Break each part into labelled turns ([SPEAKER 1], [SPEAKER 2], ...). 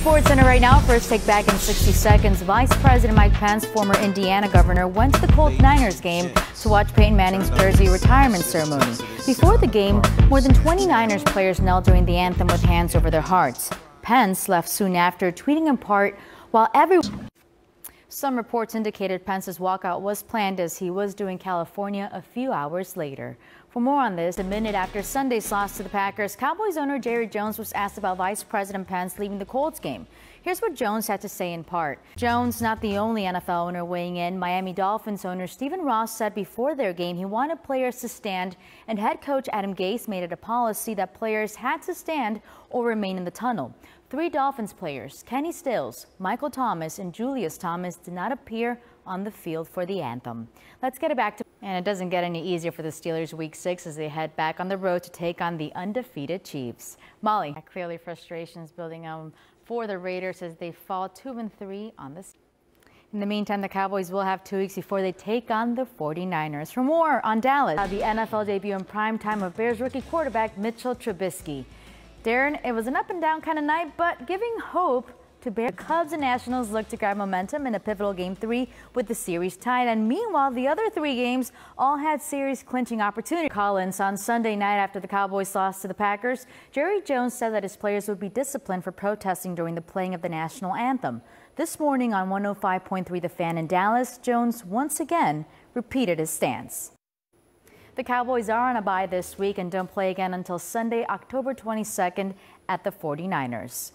[SPEAKER 1] Sports Center right now. First take back in 60 seconds. Vice President Mike Pence, former Indiana governor, went to the Colts Niners game to watch Peyton Manning's jersey retirement ceremony. Before the game, more than 20 Niners players knelt during the anthem with hands over their hearts. Pence left soon after, tweeting in part, while some reports indicated Pence's walkout was planned as he was due in California a few hours later. For more on this, a minute after Sunday's loss to the Packers, Cowboys owner Jerry Jones was asked about Vice President Pence leaving the Colts game. Here's what Jones had to say in part. Jones, not the only NFL owner weighing in. Miami Dolphins owner Stephen Ross said before their game he wanted players to stand, and head coach Adam Gase made it a policy that players had to stand or remain in the tunnel. 3 Dolphins players, Kenny Stills, Michael Thomas, and Julius Thomas, did not appear on the field for the anthem. Let's get it back to, and it doesn't get any easier for the Steelers week 6 as they head back on the road to take on the undefeated Chiefs. Molly, clearly frustrations building for the Raiders as they fall 2-3 on this. In the meantime, the Cowboys will have 2 weeks before they take on the 49ers. For more on Dallas, the NFL debut in prime time of Bears rookie quarterback Mitchell Trubisky. Darren, it was an up and down kind of night, but giving hope to Bears. Cubs and Nationals look to grab momentum in a pivotal Game 3 with the series tied. And meanwhile, the other 3 games all had series clinching opportunity. Collins on Sunday night after the Cowboys lost to the Packers, Jerry Jones said that his players would be disciplined for protesting during the playing of the national anthem. This morning on 105.3 The Fan in Dallas, Jones once again repeated his stance. The Cowboys are on a bye this week and don't play again until Sunday, October 22nd at the 49ers.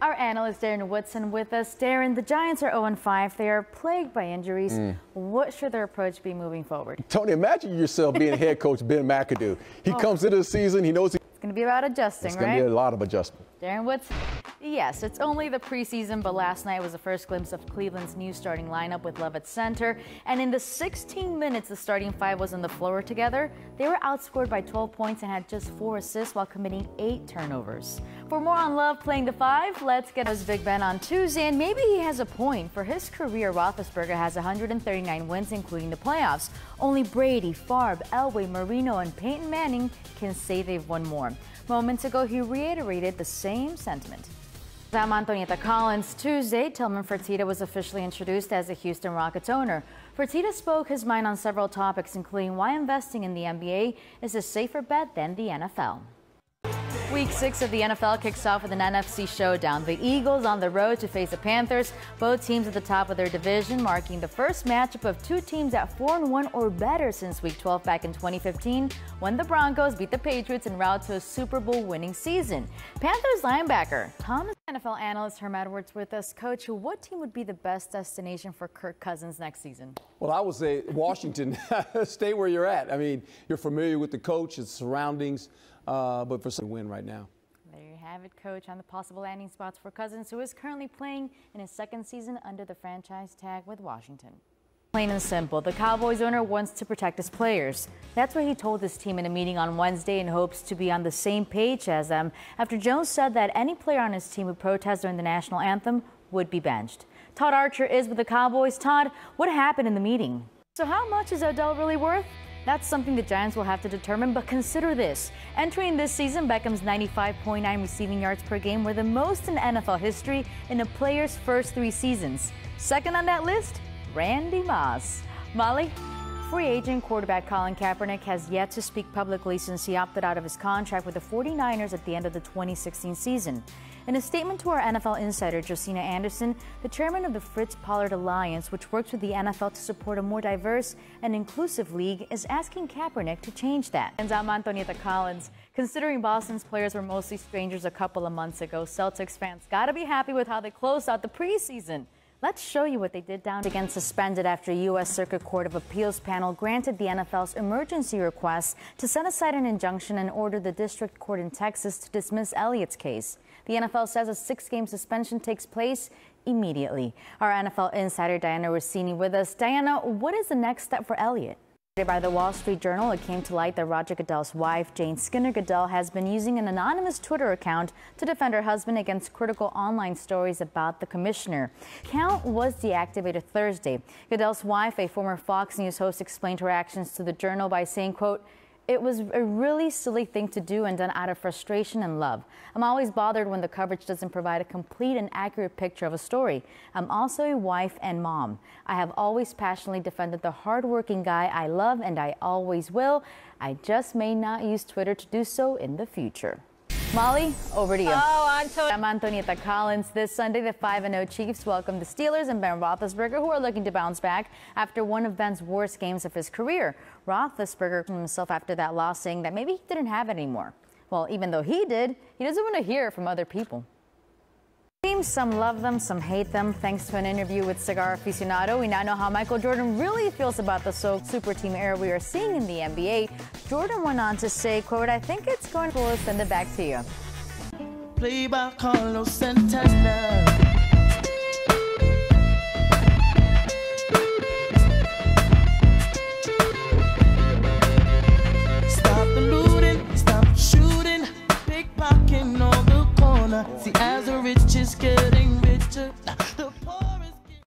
[SPEAKER 1] Our analyst Darren Woodson with us. Darren, the Giants are 0-5. They are plagued by injuries. What should their approach be moving forward?
[SPEAKER 2] Tony, imagine yourself being head coach Ben McAdoo. He comes into the season, he knows
[SPEAKER 1] it's going to be about adjusting, right?
[SPEAKER 2] It's going to be a lot of adjustment.
[SPEAKER 1] Darren Woodson. Yes, it's only the preseason, but last night was the first glimpse of Cleveland's new starting lineup with Love at center. And in the 16 minutes the starting 5 was on the floor together, they were outscored by 12 points and had just 4 assists while committing 8 turnovers. For more on Love playing the 5, let's get his Big Ben on Tuesday. And maybe he has a point. For his career, Roethlisberger has 139 wins, including the playoffs. Only Brady, Favre, Elway, Marino, and Peyton Manning can say they've won more. Moments ago, he reiterated the same sentiment. I'm Antonietta Collins. Tuesday, Tillman Fertitta was officially introduced as the Houston Rockets owner. Fertitta spoke his mind on several topics, including why investing in the NBA is a safer bet than the NFL. Week 6 of the NFL kicks off with an NFC showdown. The Eagles on the road to face the Panthers, both teams at the top of their division, marking the first matchup of 2 teams at 4-1 or better since Week 12 back in 2015, when the Broncos beat the Patriots en route to a Super Bowl winning season. Panthers linebacker Thomas, NFL analyst Herm Edwards with us. Coach, what team would be the best destination for Kirk Cousins next season?
[SPEAKER 2] Well, I would say Washington. Stay where you're at. I mean, you're familiar with the coach, his surroundings. But for some win right now.
[SPEAKER 1] There you have it, Coach, on the possible landing spots for Cousins, who is currently playing in his 2nd season under the franchise tag with Washington. Plain and simple, the Cowboys owner wants to protect his players. That's what he told his team in a meeting on Wednesday and hopes to be on the same page as them after Jones said that any player on his team who protests during the national anthem would be benched. Todd Archer is with the Cowboys. Todd, what happened in the meeting? So how much is Odell really worth? That's something the Giants will have to determine, but consider this. Entering this season, Beckham's 95.9 receiving yards per game were the most in NFL history in a player's first 3 seasons. Second on that list, Randy Moss. Molly? Free agent quarterback Colin Kaepernick has yet to speak publicly since he opted out of his contract with the 49ers at the end of the 2016 season. In a statement to our NFL insider, Josina Anderson, the chairman of the Fritz Pollard Alliance, which works with the NFL to support a more diverse and inclusive league, is asking Kaepernick to change that. And I'm Antonietta Collins. Considering Boston's players were mostly strangers a couple of months ago, Celtics fans got to be happy with how they closed out the preseason. Let's show you what they did down again suspended after a U.S. Circuit Court of Appeals panel granted the NFL's emergency request to set aside an injunction and order the district court in Texas to dismiss Elliott's case. The NFL says a 6-game suspension takes place immediately. Our NFL insider Diana Rossini with us. Diana, what is the next step for Elliott? By the Wall Street Journal, it came to light that Roger Goodell's wife, Jane Skinner Goodell, has been using an anonymous Twitter account to defend her husband against critical online stories about the commissioner. The account was deactivated Thursday. Goodell's wife, a former Fox News host, explained her actions to the Journal by saying, quote, It was a really silly thing to do and done out of frustration and love. I'm always bothered when the coverage doesn't provide a complete and accurate picture of a story. I'm also a wife and mom. I have always passionately defended the hardworking guy I love, and I always will. I just may not use Twitter to do so in the future. Molly, over to you. I'm Antonietta Collins. This Sunday, the 5-0 Chiefs welcome the Steelers and Ben Roethlisberger, who are looking to bounce back after one of Ben's worst games of his career. Roethlisberger claimed himself after that loss, saying that maybe he didn't have it anymore. Well, even though he did, he doesn't want to hear it from other people. Some love them, some hate them. Thanks to an interview with Cigar Aficionado, we now know how Michael Jordan really feels about the super team era we are seeing in the NBA. Jordan went on to say, quote, "I think it's going to send it back to you."
[SPEAKER 3] Play by Carlos Santana. Stop the looting, stop shooting, pickpocketing on the corner. See, as the riches